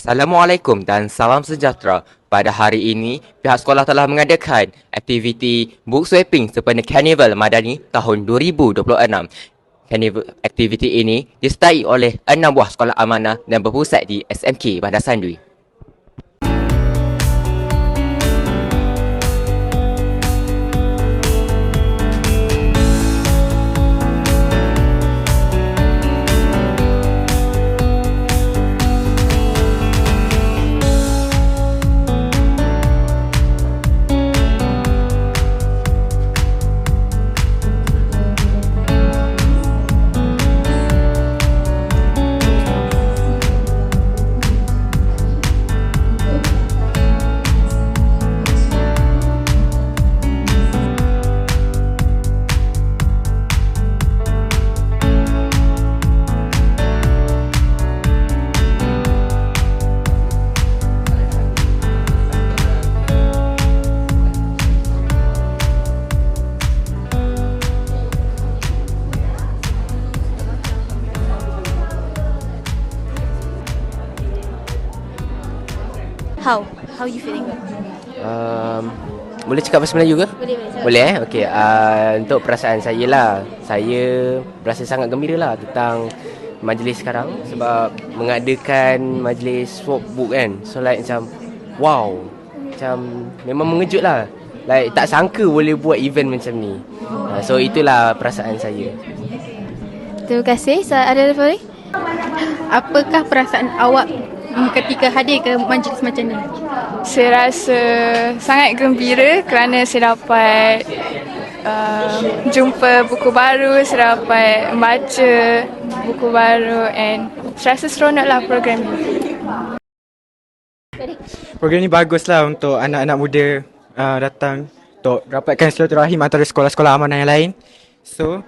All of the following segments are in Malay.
Assalamualaikum dan salam sejahtera. Pada hari ini, pihak sekolah telah mengadakan aktiviti book swapping sempena Karnival Madani tahun 2026. Aktiviti ini disertai oleh 6 buah sekolah amanah dan berpusat di SMK Bandar Sandui. How you feeling? Boleh cakap bahasa Melayu ke? Boleh. Boleh Okey, untuk perasaan saya lah, saya berasa sangat gembira lah tentang majlis sekarang sebab mengadakan majlis swap book kan. So like macam wow, macam memang mengejut lah. Like tak sangka boleh buat event macam ni. So itulah perasaan saya. Terima kasih. Ada lagi? Apakah perasaan awak ketika hadir ke majlis macam ni? Saya rasa sangat gembira kerana saya dapat jumpa buku baru, saya dapat membaca buku baru and saya rasa seronok lah program ni. Program ni baguslah untuk anak-anak muda datang untuk dapatkan silaturahim antara sekolah-sekolah amanah yang lain. So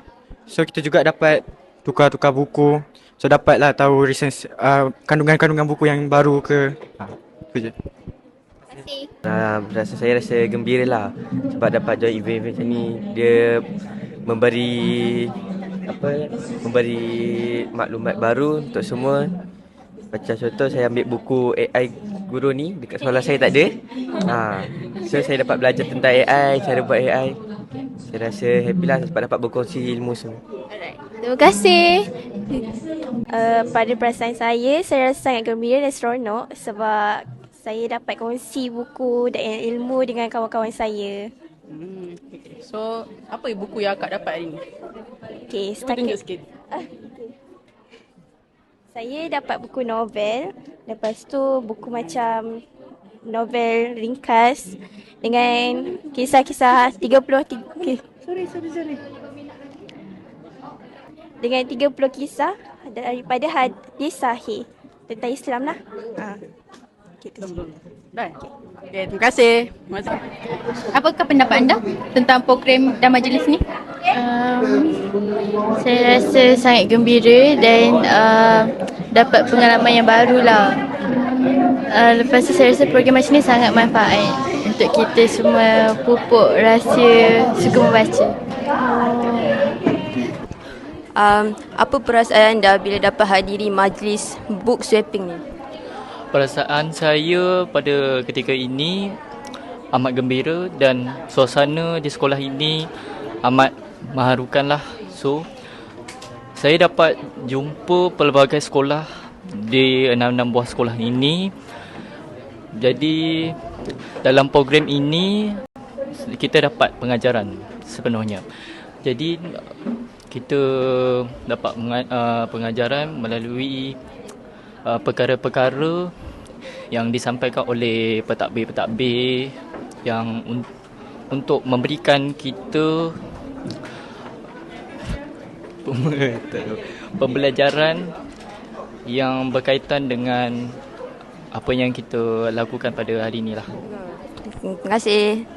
kita juga dapat tukar-tukar buku. So dapatlah tahu recent kandungan-kandungan buku yang baru ke. Itu je. Saya rasa gembira lah sebab dapat join event macam ni. Dia memberi maklumat baru untuk semua. Macam contoh saya ambil buku AI Guru ni dekat sekolah saya tak ada. So saya dapat belajar tentang AI, cara buat AI. Saya rasa happy lah sebab dapat berkongsi ilmu semua. Alright. Terima kasih. Pada perasaan saya rasa sangat gembira dan seronok sebab saya dapat kongsi buku dan ilmu dengan kawan-kawan saya. So, apa buku yang akak dapat hari ni? Okey, Cuba tunjuk sikit. Saya dapat buku novel. Lepas tu buku macam novel ringkas dengan kisah-kisah 30 dengan 30 kisah daripada hadis sahih tentang Islam lah. Okay, terima kasih. Apakah pendapat anda tentang program dan majlis ni? Saya rasa sangat gembira dan dapat pengalaman yang baru lah. Lepas tu saya rasa program macam ni sangat manfaat untuk kita semua pupuk rasa suka membaca. Apa perasaan anda bila dapat hadiri majlis book swapping ni? Perasaan saya pada ketika ini amat gembira dan suasana di sekolah ini amat mengharukanlah. So, saya dapat jumpa pelbagai sekolah di 6 buah sekolah ini. Jadi, dalam program ini kita dapat pengajaran sepenuhnya. Jadi, kita dapat pengajaran melalui perkara-perkara yang disampaikan oleh pentadbir-pentadbir yang untuk memberikan kita pembelajaran yang berkaitan dengan apa yang kita lakukan pada hari inilah. Terima kasih.